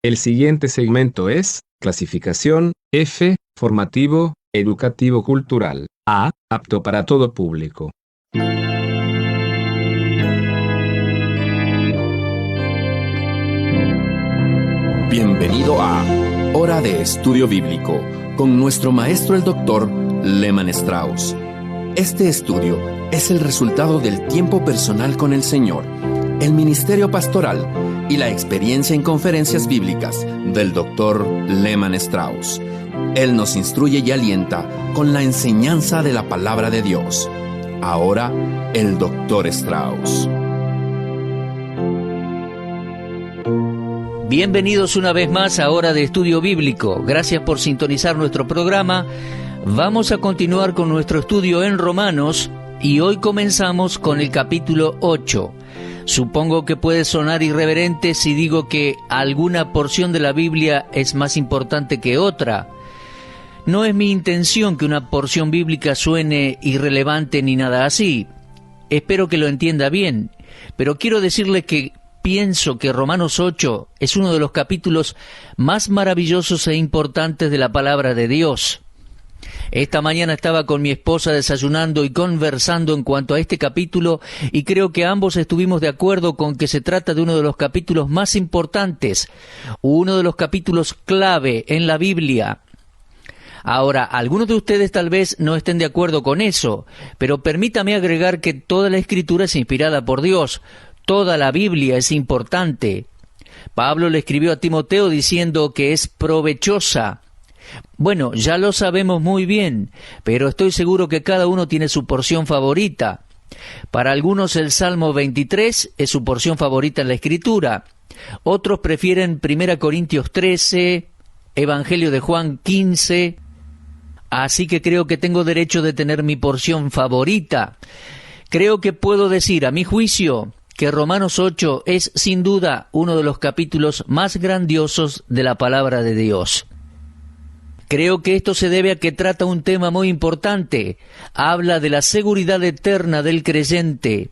El siguiente segmento es clasificación F, formativo, educativo cultural. A, apto para todo público. Bienvenido a Hora de Estudio Bíblico con nuestro maestro el Dr. Lehman Strauss. Este estudio es el resultado del tiempo personal con el Señor, el ministerio pastoral y la experiencia en conferencias bíblicas del Dr. Lehman Strauss. Él nos instruye y alienta con la enseñanza de la palabra de Dios. Ahora, el Dr. Strauss. Bienvenidos una vez más a Hora de Estudio Bíblico. Gracias por sintonizar nuestro programa. Vamos a continuar con nuestro estudio en Romanos y hoy comenzamos con el capítulo 8. Supongo que puede sonar irreverente si digo que alguna porción de la Biblia es más importante que otra. No es mi intención que una porción bíblica suene irrelevante ni nada así. Espero que lo entienda bien, pero quiero decirle que pienso que Romanos 8 es uno de los capítulos más maravillosos e importantes de la palabra de Dios. Esta mañana estaba con mi esposa desayunando y conversando en cuanto a este capítulo y creo que ambos estuvimos de acuerdo con que se trata de uno de los capítulos más importantes, uno de los capítulos clave en la Biblia. Ahora, algunos de ustedes tal vez no estén de acuerdo con eso, pero permítame agregar que toda la Escritura es inspirada por Dios, toda la Biblia es importante. Pablo le escribió a Timoteo diciendo que es provechosa. Bueno, ya lo sabemos muy bien, pero estoy seguro que cada uno tiene su porción favorita. Para algunos el Salmo 23 es su porción favorita en la Escritura. Otros prefieren 1 Corintios 13, Evangelio de Juan 15. Así que creo que tengo derecho de tener mi porción favorita. Creo que puedo decir, a mi juicio, que Romanos 8 es sin duda uno de los capítulos más grandiosos de la palabra de Dios. Creo que esto se debe a que trata un tema muy importante. Habla de la seguridad eterna del creyente.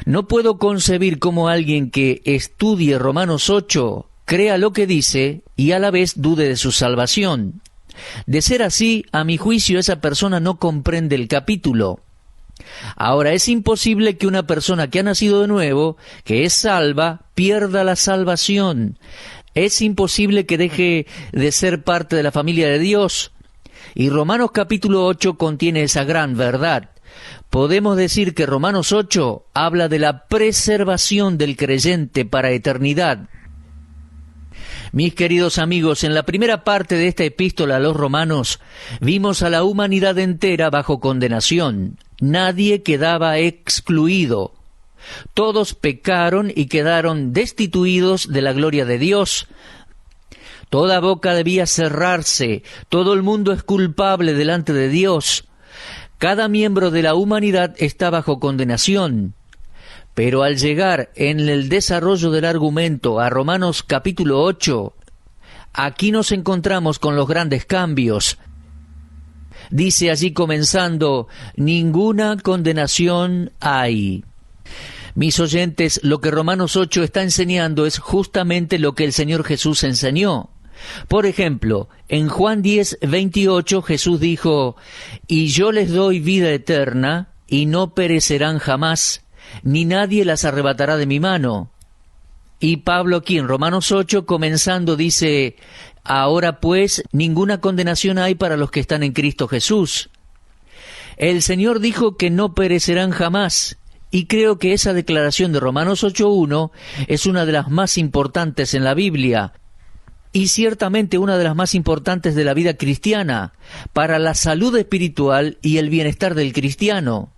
No puedo concebir cómo alguien que estudie Romanos 8 crea lo que dice y a la vez dude de su salvación. De ser así, a mi juicio, esa persona no comprende el capítulo. Ahora, es imposible que una persona que ha nacido de nuevo, que es salva, pierda la salvación. Es imposible que deje de ser parte de la familia de Dios. Y Romanos capítulo 8 contiene esa gran verdad. Podemos decir que Romanos 8 habla de la preservación del creyente para eternidad. Mis queridos amigos, en la primera parte de esta epístola a los romanos, vimos a la humanidad entera bajo condenación. Nadie quedaba excluido. Todos pecaron y quedaron destituidos de la gloria de Dios. Toda boca debía cerrarse. Todo el mundo es culpable delante de Dios. Cada miembro de la humanidad está bajo condenación. Pero al llegar en el desarrollo del argumento a Romanos capítulo 8, aquí nos encontramos con los grandes cambios. Dice allí comenzando, ninguna condenación hay. Mis oyentes, lo que Romanos 8 está enseñando es justamente lo que el Señor Jesús enseñó. Por ejemplo, en Juan 10:28 Jesús dijo, «Y yo les doy vida eterna, y no perecerán jamás, ni nadie las arrebatará de mi mano». Y Pablo aquí en Romanos 8, comenzando, dice, «Ahora pues, ninguna condenación hay para los que están en Cristo Jesús». El Señor dijo que no perecerán jamás, y creo que esa declaración de Romanos 8:1 es una de las más importantes en la Biblia, y ciertamente una de las más importantes de la vida cristiana, para la salud espiritual y el bienestar del cristiano.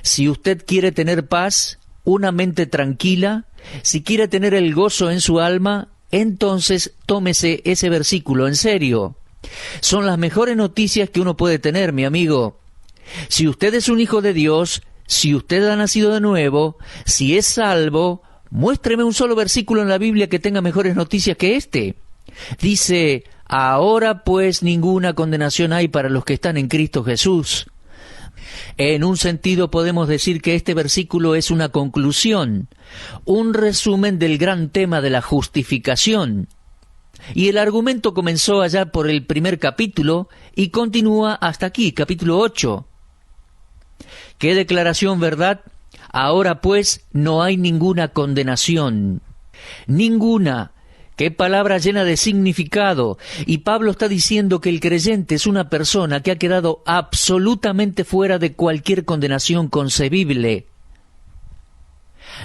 Si usted quiere tener paz, una mente tranquila, si quiere tener el gozo en su alma, entonces tómese ese versículo en serio. Son las mejores noticias que uno puede tener, mi amigo. Si usted es un hijo de Dios, si usted ha nacido de nuevo, si es salvo, muéstreme un solo versículo en la Biblia que tenga mejores noticias que este. Dice, ahora pues ninguna condenación hay para los que están en Cristo Jesús. En un sentido podemos decir que este versículo es una conclusión, un resumen del gran tema de la justificación. Y el argumento comenzó allá por el primer capítulo y continúa hasta aquí, capítulo 8. ¡Qué declaración, verdad! Ahora pues no hay ninguna condenación. Ninguna. ¡Qué palabra llena de significado! Y Pablo está diciendo que el creyente es una persona que ha quedado absolutamente fuera de cualquier condenación concebible.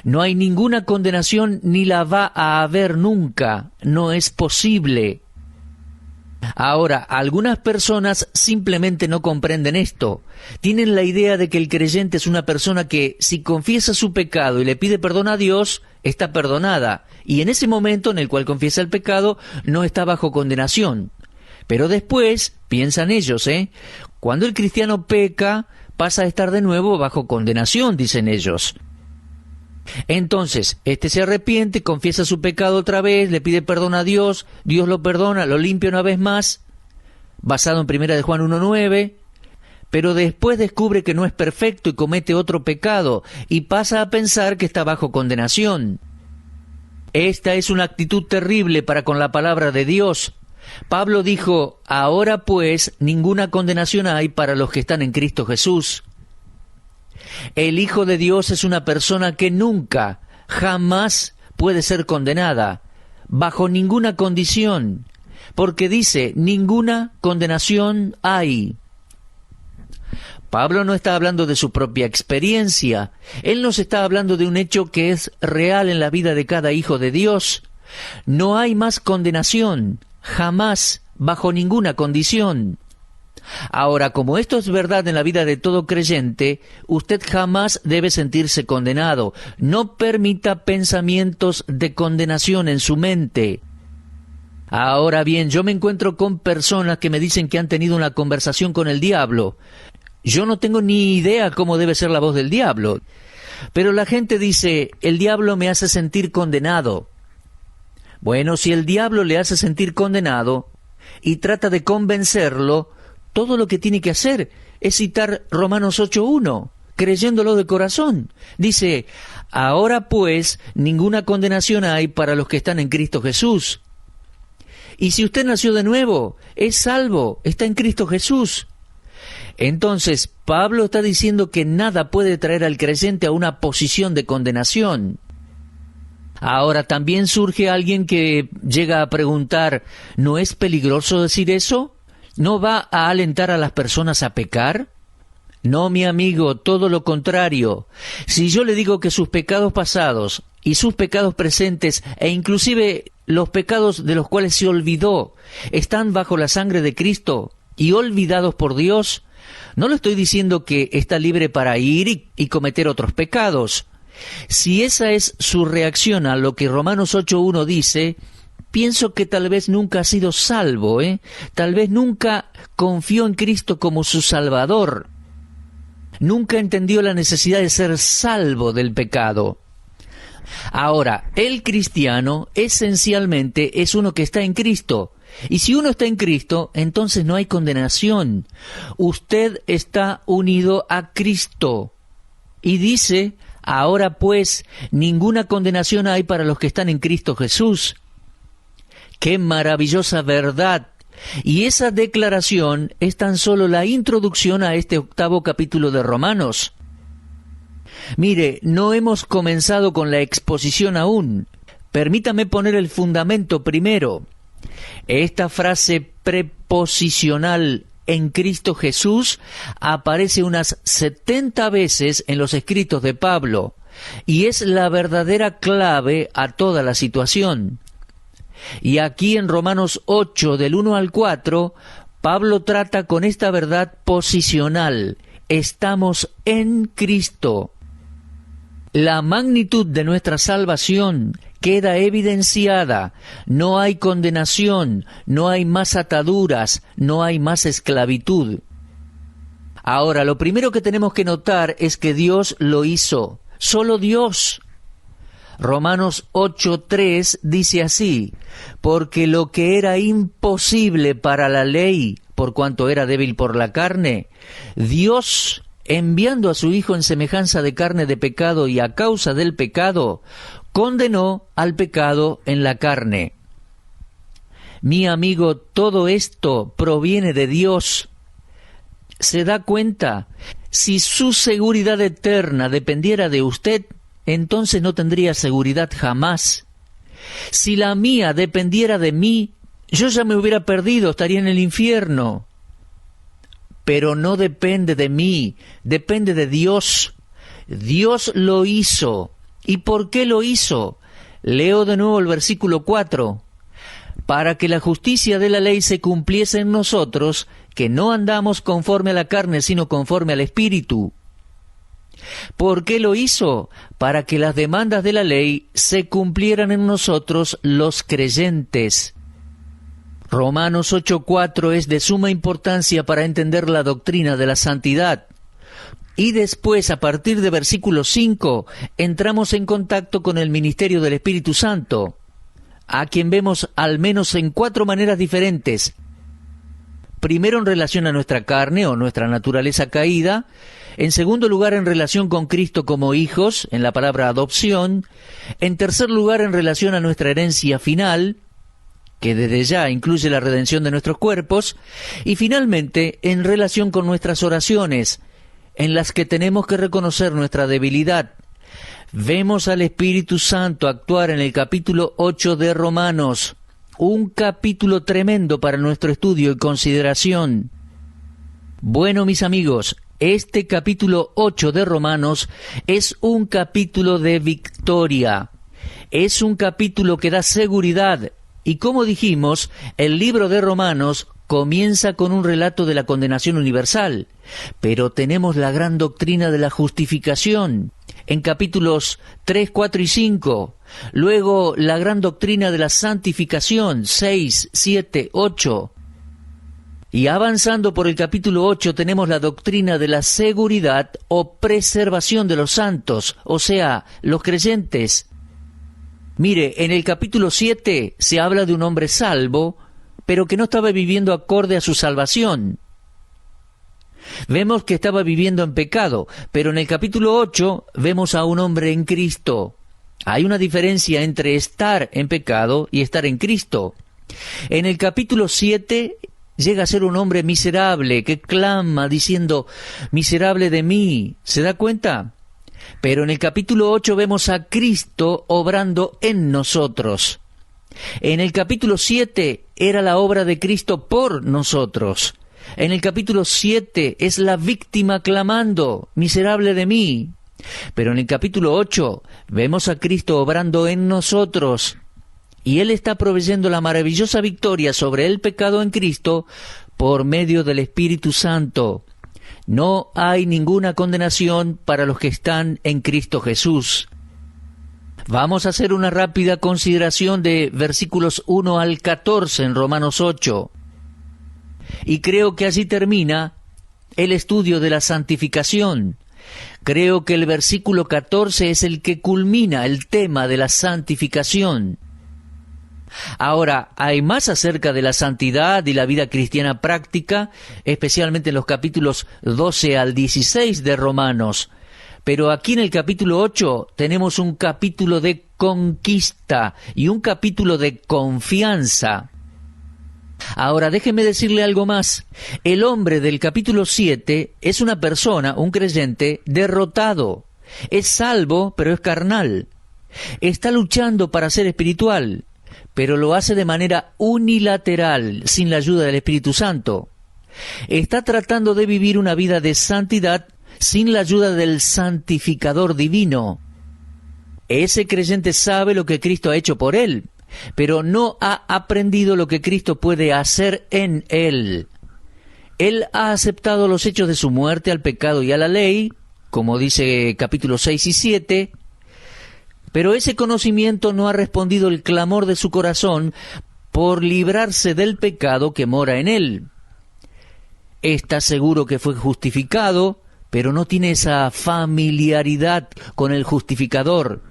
No hay ninguna condenación ni la va a haber nunca. No es posible. Ahora, algunas personas simplemente no comprenden esto. Tienen la idea de que el creyente es una persona que, si confiesa su pecado y le pide perdón a Dios, está perdonada. Y en ese momento en el cual confiesa el pecado, no está bajo condenación. Pero después, piensan ellos, cuando el cristiano peca, pasa a estar de nuevo bajo condenación, dicen ellos. Entonces, se arrepiente, confiesa su pecado otra vez, le pide perdón a Dios, Dios lo perdona, lo limpia una vez más, basado en 1 de Juan 1:9, pero después descubre que no es perfecto y comete otro pecado, y pasa a pensar que está bajo condenación. Esta es una actitud terrible para con la palabra de Dios. Pablo dijo, ahora pues ninguna condenación hay para los que están en Cristo Jesús. El Hijo de Dios es una persona que nunca, jamás puede ser condenada, bajo ninguna condición, porque dice, ninguna condenación hay. Pablo no está hablando de su propia experiencia, él nos está hablando de un hecho que es real en la vida de cada hijo de Dios. No hay más condenación, jamás, bajo ninguna condición. Ahora, como esto es verdad en la vida de todo creyente, usted jamás debe sentirse condenado. No permita pensamientos de condenación en su mente. Ahora bien, yo me encuentro con personas que me dicen que han tenido una conversación con el diablo. Yo no tengo ni idea cómo debe ser la voz del diablo. Pero la gente dice, el diablo me hace sentir condenado. Bueno, si el diablo le hace sentir condenado y trata de convencerlo, todo lo que tiene que hacer es citar Romanos 8:1, creyéndolo de corazón. Dice, ahora pues ninguna condenación hay para los que están en Cristo Jesús. Y si usted nació de nuevo, es salvo, está en Cristo Jesús. Entonces, Pablo está diciendo que nada puede traer al creyente a una posición de condenación. Ahora, también surge alguien que llega a preguntar, ¿no es peligroso decir eso? ¿No va a alentar a las personas a pecar? No, mi amigo, todo lo contrario. Si yo le digo que sus pecados pasados y sus pecados presentes e inclusive los pecados de los cuales se olvidó están bajo la sangre de Cristo y olvidados por Dios, no le estoy diciendo que está libre para ir y cometer otros pecados. Si esa es su reacción a lo que Romanos 8:1 dice, pienso que tal vez nunca ha sido salvo, Tal vez nunca confió en Cristo como su Salvador. Nunca entendió la necesidad de ser salvo del pecado. Ahora, el cristiano esencialmente es uno que está en Cristo. Y si uno está en Cristo, entonces no hay condenación. Usted está unido a Cristo. Y dice, ahora pues, ninguna condenación hay para los que están en Cristo Jesús. ¡Qué maravillosa verdad! Y esa declaración es tan solo la introducción a este 8º capítulo de Romanos. Mire, no hemos comenzado con la exposición aún. Permítame poner el fundamento primero. Esta frase preposicional en Cristo Jesús aparece unas 70 veces en los escritos de Pablo y es la verdadera clave a toda la situación. Y aquí en Romanos 8, del 1 al 4, Pablo trata con esta verdad posicional. Estamos en Cristo. La magnitud de nuestra salvación queda evidenciada. No hay condenación, no hay más ataduras, no hay más esclavitud. Ahora, lo primero que tenemos que notar es que Dios lo hizo. Solo Dios. Romanos 8:3 dice así, porque lo que era imposible para la ley, por cuanto era débil por la carne, Dios, enviando a su Hijo en semejanza de carne de pecado y a causa del pecado, condenó al pecado en la carne. Mi amigo, todo esto proviene de Dios. ¿Se da cuenta? Si su seguridad eterna dependiera de usted, entonces no tendría seguridad jamás. Si la mía dependiera de mí, yo ya me hubiera perdido, estaría en el infierno. Pero no depende de mí, depende de Dios. Dios lo hizo. ¿Y por qué lo hizo? Leo de nuevo el versículo 4. Para que la justicia de la ley se cumpliese en nosotros, que no andamos conforme a la carne, sino conforme al Espíritu. ¿Por qué lo hizo? Para que las demandas de la ley se cumplieran en nosotros los creyentes. Romanos 8:4 es de suma importancia para entender la doctrina de la santidad. Y después, a partir de versículo 5, entramos en contacto con el ministerio del Espíritu Santo, a quien vemos al menos en 4 maneras diferentes. Primero, en relación a nuestra carne o nuestra naturaleza caída. En segundo lugar, en relación con Cristo como hijos, en la palabra adopción. En tercer lugar, en relación a nuestra herencia final, que desde ya incluye la redención de nuestros cuerpos. Y finalmente, en relación con nuestras oraciones, en las que tenemos que reconocer nuestra debilidad. Vemos al Espíritu Santo actuar en el capítulo 8 de Romanos, un capítulo tremendo para nuestro estudio y consideración. Bueno, mis amigos, este capítulo 8 de Romanos es un capítulo de victoria. Es un capítulo que da seguridad. Y como dijimos, el libro de Romanos comienza con un relato de la condenación universal, pero tenemos la gran doctrina de la justificación en capítulos 3, 4 y 5, luego la gran doctrina de la santificación 6, 7, 8, y avanzando por el capítulo 8 tenemos la doctrina de la seguridad o preservación de los santos, o sea, los creyentes. Mire, en el capítulo 7 se habla de un hombre salvo, pero que no estaba viviendo acorde a su salvación. Vemos que estaba viviendo en pecado, pero en el capítulo 8 vemos a un hombre en Cristo. Hay una diferencia entre estar en pecado y estar en Cristo. En el capítulo 7 llega a ser un hombre miserable que clama diciendo, miserable de mí. ¿Se da cuenta? Pero en el capítulo 8 vemos a Cristo obrando en nosotros. En el capítulo 7 era la obra de Cristo por nosotros. En el capítulo 7 es la víctima clamando, miserable de mí. Pero en el capítulo 8 vemos a Cristo obrando en nosotros. Y Él está proveyendo la maravillosa victoria sobre el pecado en Cristo por medio del Espíritu Santo. No hay ninguna condenación para los que están en Cristo Jesús. Vamos a hacer una rápida consideración de versículos 1 al 14 en Romanos 8. Y creo que allí termina el estudio de la santificación. Creo que el versículo 14 es el que culmina el tema de la santificación. Ahora, hay más acerca de la santidad y la vida cristiana práctica, especialmente en los capítulos 12 al 16 de Romanos. Pero aquí en el capítulo 8 tenemos un capítulo de conquista y un capítulo de confianza. Ahora, déjeme decirle algo más. El hombre del capítulo 7 es una persona, un creyente, derrotado. Es salvo, pero es carnal. Está luchando para ser espiritual, pero lo hace de manera unilateral, sin la ayuda del Espíritu Santo. Está tratando de vivir una vida de santidad sin la ayuda del santificador divino. Ese creyente sabe lo que Cristo ha hecho por él, pero no ha aprendido lo que Cristo puede hacer en él. Él ha aceptado los hechos de su muerte al pecado y a la ley, como dice capítulos 6 y 7, pero ese conocimiento no ha respondido el clamor de su corazón por librarse del pecado que mora en él. Está seguro que fue justificado, pero no tiene esa familiaridad con el justificador.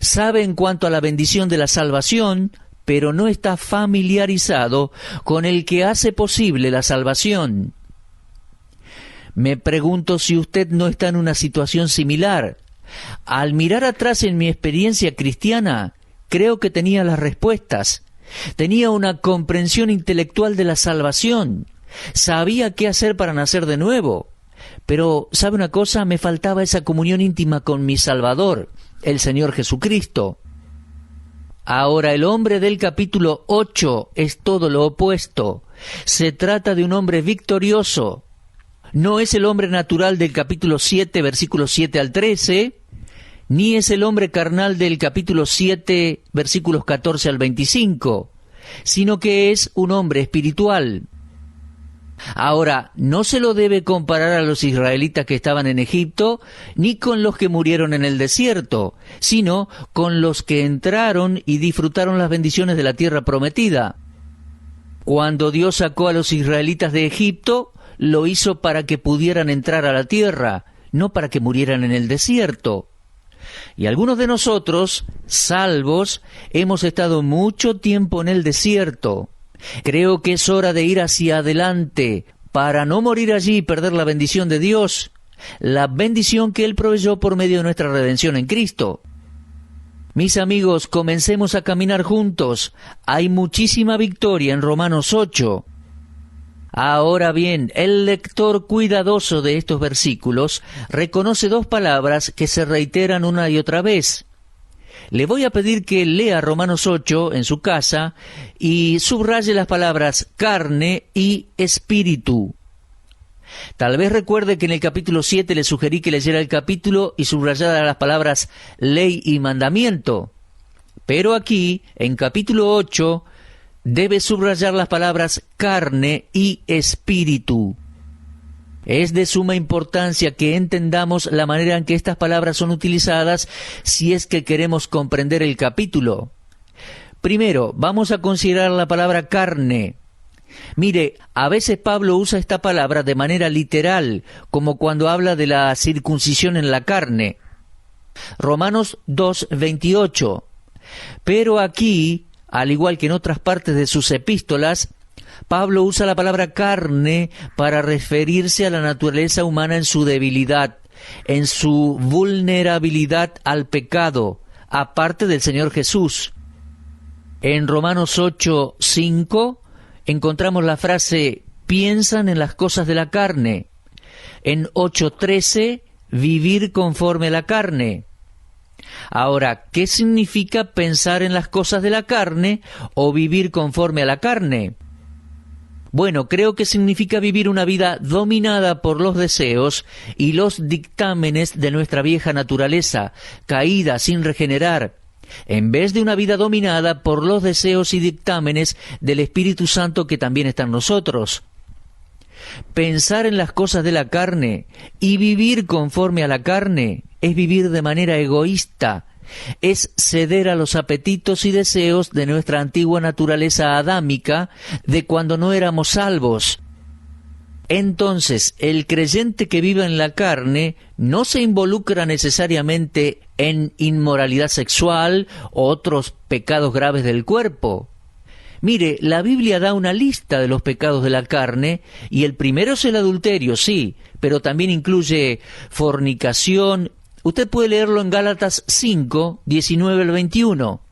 Sabe en cuanto a la bendición de la salvación, pero no está familiarizado con el que hace posible la salvación. Me pregunto si usted no está en una situación similar. Al mirar atrás en mi experiencia cristiana, creo que tenía las respuestas, Tenía una comprensión intelectual de la salvación. Sabía qué hacer para nacer de nuevo. Pero, ¿sabe una cosa? Me faltaba esa comunión íntima con mi Salvador, el Señor Jesucristo. Ahora, el hombre del capítulo 8 es todo lo opuesto. Se trata de un hombre victorioso. No es el hombre natural del capítulo 7, versículos 7 al 13, ni es el hombre carnal del capítulo 7, versículos 14 al 25, sino que es un hombre espiritual. Ahora, no se lo debe comparar a los israelitas que estaban en Egipto, ni con los que murieron en el desierto, sino con los que entraron y disfrutaron las bendiciones de la tierra prometida. Cuando Dios sacó a los israelitas de Egipto, lo hizo para que pudieran entrar a la tierra, no para que murieran en el desierto. Y algunos de nosotros, salvos, hemos estado mucho tiempo en el desierto. Creo que es hora de ir hacia adelante para no morir allí y perder la bendición de Dios, la bendición que Él proveyó por medio de nuestra redención en Cristo. Mis amigos, comencemos a caminar juntos. Hay muchísima victoria en Romanos 8. Ahora bien, el lector cuidadoso de estos versículos reconoce dos palabras que se reiteran una y otra vez. Le voy a pedir que lea Romanos 8 en su casa y subraye las palabras carne y espíritu. Tal vez recuerde que en el capítulo 7 le sugerí que leyera el capítulo y subrayara las palabras ley y mandamiento. Pero aquí, en capítulo 8, debe subrayar las palabras carne y espíritu. Es de suma importancia que entendamos la manera en que estas palabras son utilizadas si es que queremos comprender el capítulo. Primero, vamos a considerar la palabra carne. Mire, a veces Pablo usa esta palabra de manera literal, como cuando habla de la circuncisión en la carne. Romanos 2:28. Pero aquí, al igual que en otras partes de sus epístolas, Pablo usa la palabra carne para referirse a la naturaleza humana en su debilidad, en su vulnerabilidad al pecado, aparte del Señor Jesús. En Romanos 8:5 encontramos la frase piensan en las cosas de la carne. En 8:13, vivir conforme a la carne. Ahora, ¿qué significa pensar en las cosas de la carne o vivir conforme a la carne? Bueno, creo que significa vivir una vida dominada por los deseos y los dictámenes de nuestra vieja naturaleza, caída sin regenerar, en vez de una vida dominada por los deseos y dictámenes del Espíritu Santo que también está en nosotros. Pensar en las cosas de la carne y vivir conforme a la carne es vivir de manera egoísta, es ceder a los apetitos y deseos de nuestra antigua naturaleza adámica de cuando no éramos salvos. Entonces, el creyente que vive en la carne no se involucra necesariamente en inmoralidad sexual o otros pecados graves del cuerpo. Mire, la Biblia da una lista de los pecados de la carne, y el primero es el adulterio, sí, pero también incluye fornicación. Usted puede leerlo en Gálatas 5, 19 al 21.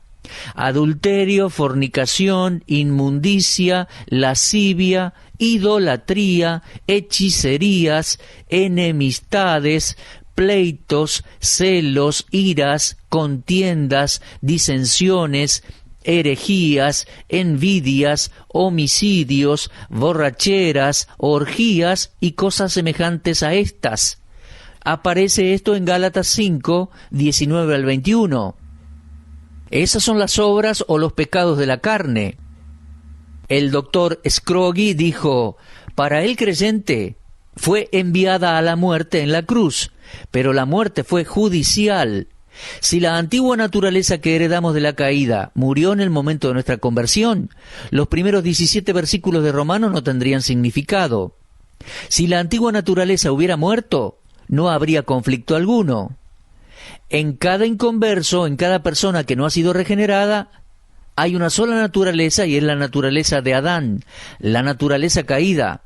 Adulterio, fornicación, inmundicia, lascivia, idolatría, hechicerías, enemistades, pleitos, celos, iras, contiendas, disensiones, herejías, envidias, homicidios, borracheras, orgías y cosas semejantes a estas. Aparece esto en Gálatas 5, 19 al 21. Esas son las obras o los pecados de la carne. El doctor Scroggie dijo, para el creyente fue enviada a la muerte en la cruz, pero la muerte fue judicial. Si la antigua naturaleza que heredamos de la caída murió en el momento de nuestra conversión, los primeros 17 versículos de Romanos no tendrían significado. Si la antigua naturaleza hubiera muerto, no habría conflicto alguno. En cada inconverso, en cada persona que no ha sido regenerada, hay una sola naturaleza y es la naturaleza de Adán, la naturaleza caída.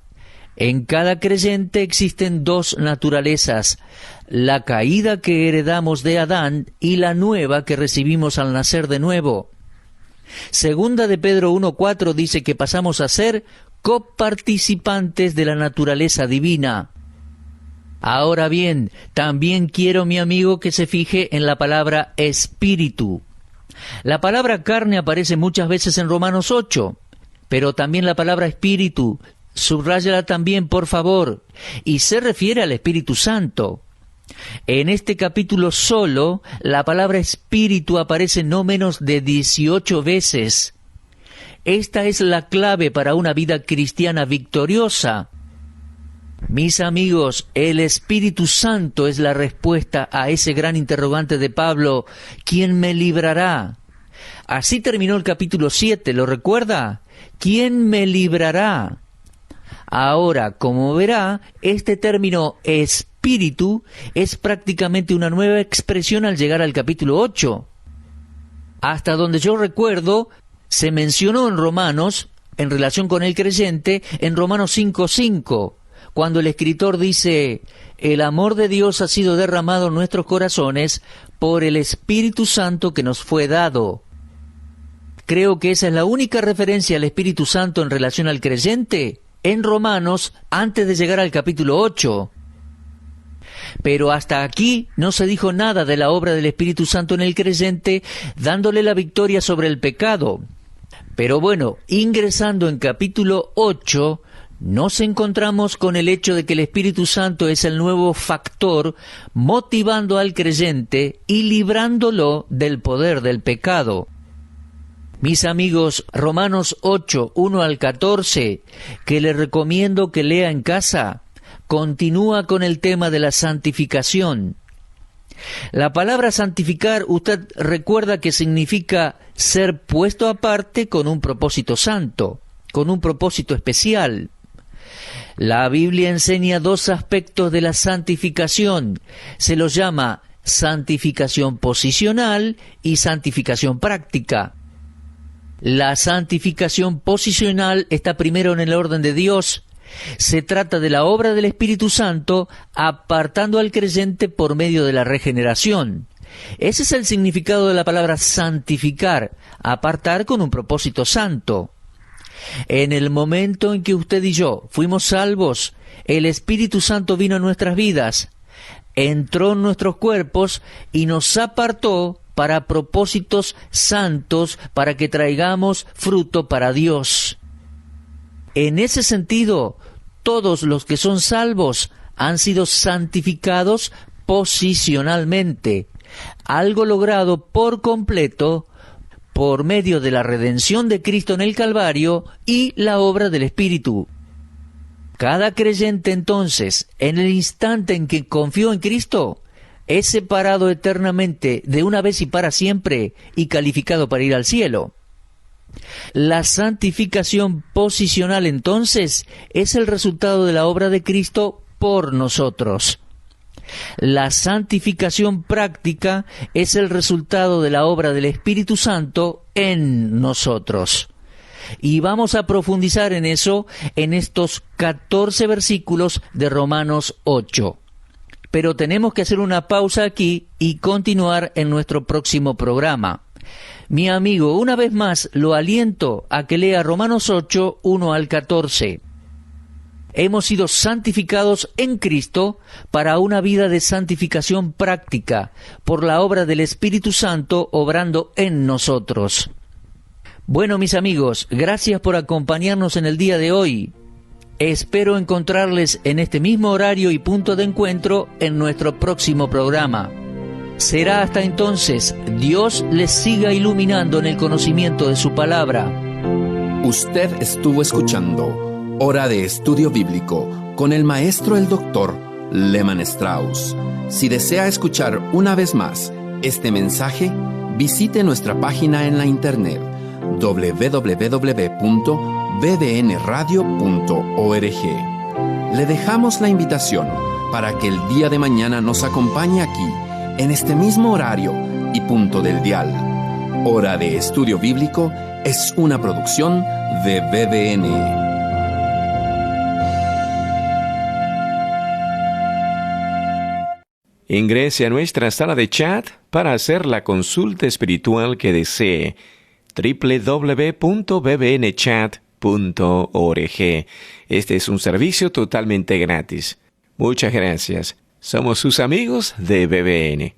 En cada creyente existen dos naturalezas, la caída que heredamos de Adán y la nueva que recibimos al nacer de nuevo. Segunda de Pedro 1:4 dice que pasamos a ser coparticipantes de la naturaleza divina. Ahora bien, también quiero, mi amigo, que se fije en la palabra espíritu. La palabra carne aparece muchas veces en Romanos 8, pero también la palabra espíritu, subráyala también, por favor, y se refiere al Espíritu Santo. En este capítulo solo, la palabra espíritu aparece no menos de 18 veces. Esta es la clave para una vida cristiana victoriosa. Mis amigos, el Espíritu Santo es la respuesta a ese gran interrogante de Pablo: ¿quién me librará? Así terminó el capítulo 7, ¿lo recuerda? ¿Quién me librará? Ahora, como verá, este término espíritu es prácticamente una nueva expresión al llegar al capítulo 8. Hasta donde yo recuerdo, se mencionó en Romanos, en relación con el creyente, en Romanos 5:5, cuando el escritor dice: el amor de Dios ha sido derramado en nuestros corazones por el Espíritu Santo que nos fue dado. Creo que esa es la única referencia al Espíritu Santo en relación al creyente en Romanos antes de llegar al capítulo 8. Pero hasta aquí no se dijo nada de la obra del Espíritu Santo en el creyente, dándole la victoria sobre el pecado. Pero bueno, ingresando en capítulo 8, nos encontramos con el hecho de que el Espíritu Santo es el nuevo factor motivando al creyente y librándolo del poder del pecado. Mis amigos, Romanos 8, 1 al 14, que les recomiendo que lea en casa, continúa con el tema de la santificación. La palabra santificar, usted recuerda que significa ser puesto aparte con un propósito santo, con un propósito especial. La Biblia enseña dos aspectos de la santificación. Se los llama santificación posicional y santificación práctica. La santificación posicional está primero en el orden de Dios. Se trata de la obra del Espíritu Santo apartando al creyente por medio de la regeneración. Ese es el significado de la palabra santificar, apartar con un propósito santo. En el momento en que usted y yo fuimos salvos, el Espíritu Santo vino a nuestras vidas, entró en nuestros cuerpos y nos apartó para propósitos santos, para que traigamos fruto para Dios. En ese sentido, todos los que son salvos han sido santificados posicionalmente, algo logrado por completo por medio de la redención de Cristo en el Calvario y la obra del Espíritu. Cada creyente entonces, en el instante en que confió en Cristo, es separado eternamente de una vez y para siempre y calificado para ir al cielo. La santificación posicional entonces es el resultado de la obra de Cristo por nosotros. La santificación práctica es el resultado de la obra del Espíritu Santo en nosotros. Y vamos a profundizar en eso en estos 14 versículos de Romanos 8. Pero tenemos que hacer una pausa aquí y continuar en nuestro próximo programa. Mi amigo, una vez más lo aliento a que lea Romanos 8, 1 al 14. Hemos sido santificados en Cristo para una vida de santificación práctica, por la obra del Espíritu Santo obrando en nosotros. Bueno, mis amigos, gracias por acompañarnos en el día de hoy. Espero encontrarles en este mismo horario y punto de encuentro en nuestro próximo programa. Será hasta entonces. Dios les siga iluminando en el conocimiento de su palabra. Usted estuvo escuchando Hora de Estudio Bíblico con el maestro el doctor Lehman Strauss. Si desea escuchar una vez más este mensaje, visite nuestra página en la internet www.bbnradio.org. Le dejamos la invitación para que el día de mañana nos acompañe aquí, en este mismo horario y punto del dial. Hora de Estudio Bíblico es una producción de BBN. Ingrese a nuestra sala de chat para hacer la consulta espiritual que desee. www.bbnchat.org. Este es un servicio totalmente gratis. Muchas gracias. Somos sus amigos de BBN.